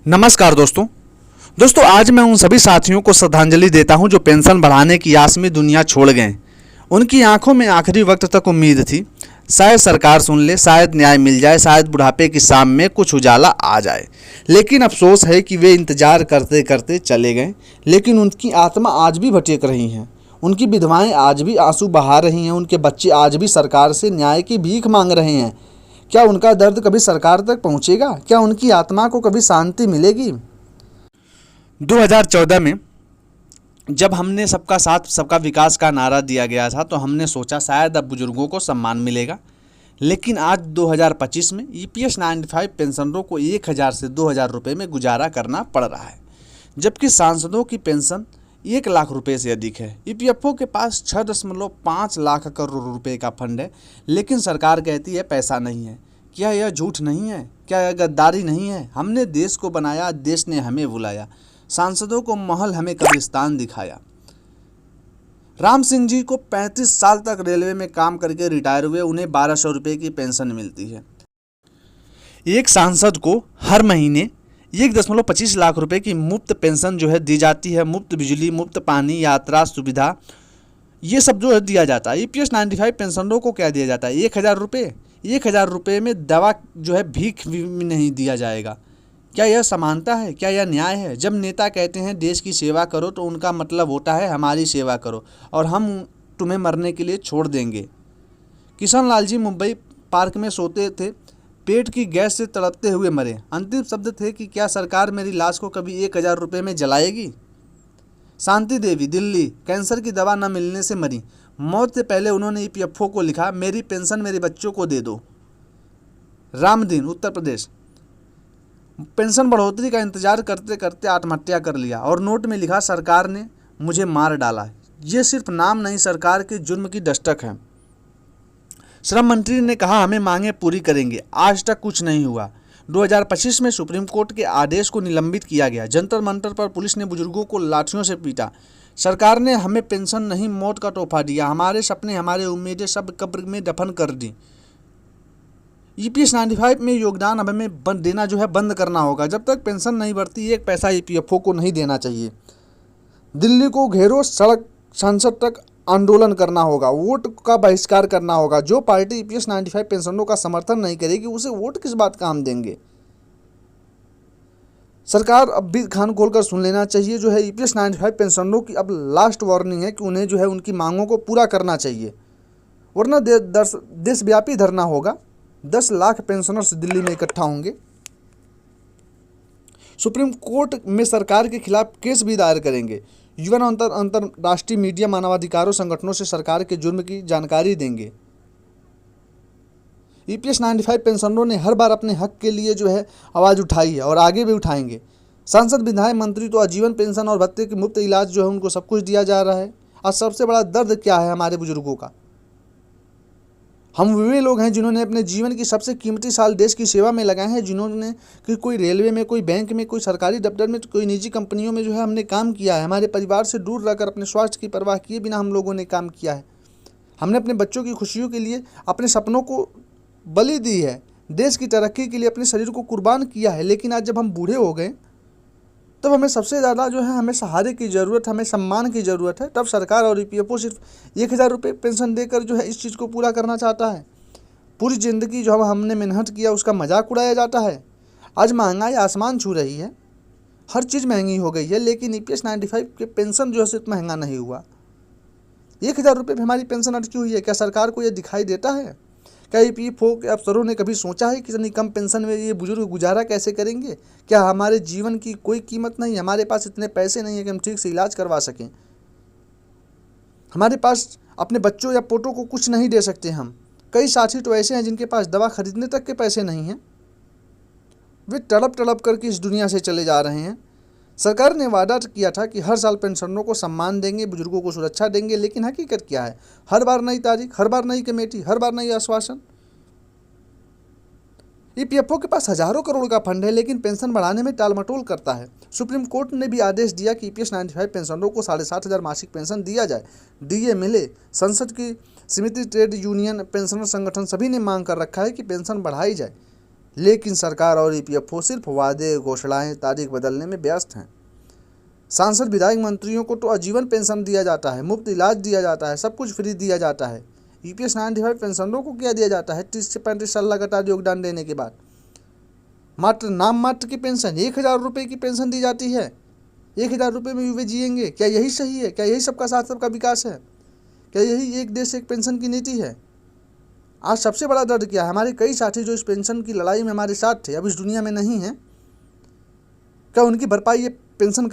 नमस्कार दोस्तों आज मैं उन सभी साथियों को श्रद्धांजलि देता हूं जो पेंशन बढ़ाने की आस में दुनिया छोड़ गए। उनकी आंखों में आखिरी वक्त तक उम्मीद थी, शायद सरकार सुन ले, शायद न्याय मिल जाए, शायद बुढ़ापे की शाम में कुछ उजाला आ जाए। लेकिन अफसोस है कि वे इंतजार करते करते चले गए। लेकिन उनकी आत्मा आज भी भटक रही हैं, उनकी विधवाएं आज भी आंसू बहा रही हैं, उनके बच्चे आज भी सरकार से न्याय की भीख मांग रहे हैं। क्या उनका दर्द कभी सरकार तक पहुंचेगा? क्या उनकी आत्मा को कभी शांति मिलेगी? 2014 में जब हमने सबका साथ सबका विकास का नारा दिया गया था तो हमने सोचा शायद अब बुजुर्गों को सम्मान मिलेगा। लेकिन आज 2025 में ईपीएस 95 पेंशनरों को 1000 से 2000 रुपये में गुजारा करना पड़ रहा है, जबकि सांसदों की पेंशन 1 लाख रुपए से अधिक है। ईपीएफओ के पास 6.5 लाख करोड़ रुपए का फंड है, लेकिन सरकार कहती है पैसा नहीं है। क्या यह झूठ नहीं है? क्या यह गद्दारी नहीं है? हमने देश को बनाया, देश ने हमें बुलाया, सांसदों को महल हमें कब्रिस्तान दिखाया। राम सिंह जी को 35 साल तक रेलवे में काम करके रिटायर हुए, उन्हें 1200 रुपये की पेंशन मिलती है। एक सांसद को हर महीने 1.25 लाख रुपए की मुफ्त पेंशन जो है दी जाती है। मुफ्त बिजली, मुफ्त पानी, यात्रा सुविधा, ये सब जो है दिया जाता है। ईपीएस 95 पेंशनरों को क्या दिया जाता है? 1000 रुपये। 1000 रुपये में दवा जो है भीख भी नहीं दिया जाएगा। क्या यह समानता है? क्या यह न्याय है? जब नेता कहते हैं देश की सेवा करो तो उनका मतलब होता है हमारी सेवा करो और हम तुम्हें मरने के लिए छोड़ देंगे। किशन लाल जी मुंबई पार्क में सोते थे, पेट की गैस से तड़पते हुए मरे। अंतिम शब्द थे कि क्या सरकार मेरी लाश को कभी 1000 रुपये में जलाएगी? शांति देवी दिल्ली कैंसर की दवा न मिलने से मरी। मौत से पहले उन्होंने ईपीएफओ को लिखा, मेरी पेंशन मेरे बच्चों को दे दो। रामदीन उत्तर प्रदेश पेंशन बढ़ोतरी का इंतजार करते करते आत्महत्या कर लिया और नोट में लिखा, सरकार ने मुझे मार डाला। ये सिर्फ नाम नहीं, सरकार के जुर्म की दस्तक है। श्रम मंत्री ने कहा हमें मांगे पूरी करेंगे, आज तक कुछ नहीं हुआ। 2025 में सुप्रीम कोर्ट के आदेश को निलंबित किया गया। जंतर मंतर पर पुलिस ने बुजुर्गों को लाठियों से पीटा। सरकार ने हमें पेंशन नहीं मौत का तोहफा दिया। हमारे सपने, हमारे उम्मीदें सब कब्र में दफन कर दी। ईपीएस 95 में योगदान अब हमें देना जो है बंद करना होगा। जब तक पेंशन नहीं बढ़ती, 1 पैसा ईपीएफओ को नहीं देना चाहिए। दिल्ली को घेरो, सड़क संसद तक आंदोलन करना होगा, वोट का बहिष्कार करना होगा। जो पार्टी ईपीएस 95 पेंशनरों का समर्थन नहीं करेगी उसे वोट किस बात का हम देंगे? सरकार अब भी कान खोलकर सुन लेना चाहिए। जो है ईपीएस 95 पेंशनरों की अब लास्ट वार्निंग है कि उन्हें जो है उनकी मांगों को पूरा करना चाहिए, वरना देशव्यापी धरना होगा। 10 लाख पेंशनर्स दिल्ली में इकट्ठा होंगे। सुप्रीम कोर्ट में सरकार के खिलाफ केस भी दायर करेंगे। यूएन अंतर्राष्ट्रीय मीडिया मानवाधिकारों संगठनों से सरकार के जुर्म की जानकारी देंगे। ईपीएस 95 पेंशनरों ने हर बार अपने हक के लिए जो है आवाज़ उठाई है और आगे भी उठाएंगे। सांसद, विधायक, मंत्री तो आजीवन पेंशन और भत्ते की मुफ्त इलाज जो है उनको सब कुछ दिया जा रहा है। आज सबसे बड़ा दर्द क्या है हमारे बुजुर्गों का? हम वे लोग हैं जिन्होंने अपने जीवन की सबसे कीमती साल देश की सेवा में लगाए हैं, जिन्होंने कि कोई रेलवे में, कोई बैंक में, कोई सरकारी दफ्तर में, कोई निजी कंपनियों में जो है हमने काम किया है। हमारे परिवार से दूर रहकर अपने स्वास्थ्य की परवाह किए बिना हम लोगों ने काम किया है। हमने अपने बच्चों की खुशियों के लिए अपने सपनों को बलि दी है, देश की तरक्की के लिए अपने शरीर को कुर्बान किया है। लेकिन आज जब हम बूढ़े हो गए तब हमें सबसे ज़्यादा जो है हमें सहारे की ज़रूरत, हमें सम्मान की ज़रूरत है। तब सरकार और ईपीएफओ सिर्फ 1000 रुपये पेंशन देकर जो है इस चीज़ को पूरा करना चाहता है। पूरी ज़िंदगी जो हमने मेहनत किया उसका मजाक उड़ाया जाता है। आज महंगाई आसमान छू रही है, हर चीज़ महंगी हो गई है, लेकिन ईपीएस 95 के पेंशन जो है सिर्फ महंगा नहीं हुआ। 1000 रुपये पर हमारी पेंशन अटकी हुई है। क्या सरकार को यह दिखाई देता है? क्या ईपीएफओ के अफसरों ने कभी सोचा है कि इतनी कम पेंशन में ये बुजुर्ग गुजारा कैसे करेंगे? क्या हमारे जीवन की कोई कीमत नहीं? हमारे पास इतने पैसे नहीं है कि हम ठीक से इलाज करवा सकें। हमारे पास अपने बच्चों या पोतों को कुछ नहीं दे सकते हम। कई साथी तो ऐसे हैं जिनके पास दवा खरीदने तक के पैसे नहीं हैं। वे तड़प तड़प करके इस दुनिया से चले जा रहे हैं। सरकार ने वादा किया था कि हर साल पेंशनरों को सम्मान देंगे, बुजुर्गों को सुरक्षा देंगे, लेकिन हकीकत क्या है? हर बार नई तारीख, हर बार नई कमेटी, हर बार नई आश्वासन। ईपीएफओ के पास हजारों करोड़ का फंड है, लेकिन पेंशन बढ़ाने में टालमटोल करता है। सुप्रीम कोर्ट ने भी आदेश दिया कि ईपीएस 95 पेंशनरों को 7500 मासिक पेंशन दिया जाए, डीए मिले। संसद की समिति, ट्रेड यूनियन, पेंशनर संगठन सभी ने मांग कर रखा है कि पेंशन बढ़ाई जाए। लेकिन सरकार और ईपीएफओ सिर्फ वादे, घोषणाएं, तारीख बदलने में व्यस्त हैं। सांसद, विधायक, मंत्रियों को तो आजीवन पेंशन दिया जाता है, मुफ्त इलाज दिया जाता है, सब कुछ फ्री दिया जाता है। ईपीएस 95 पेंशनरों को क्या दिया जाता है? 30 से 35 साल लगातार योगदान देने के बाद मात्र नाम मात्र की पेंशन, 1,000 रुपये की पेंशन दी जाती है। 1,000 रुपये में वे जिएंगे? क्या यही सही है? क्या यही सबका साथ, सबका विकास है? क्या यही एक देश एक पेंशन की नीति है? आज सबसे बड़ा दर्द क्या है? हमारे कई साथी जो इस पेंशन की लड़ाई में हमारे साथ थे, अब इस दुनिया में नहीं है। क्या उनकी भरपाई ये पेंशन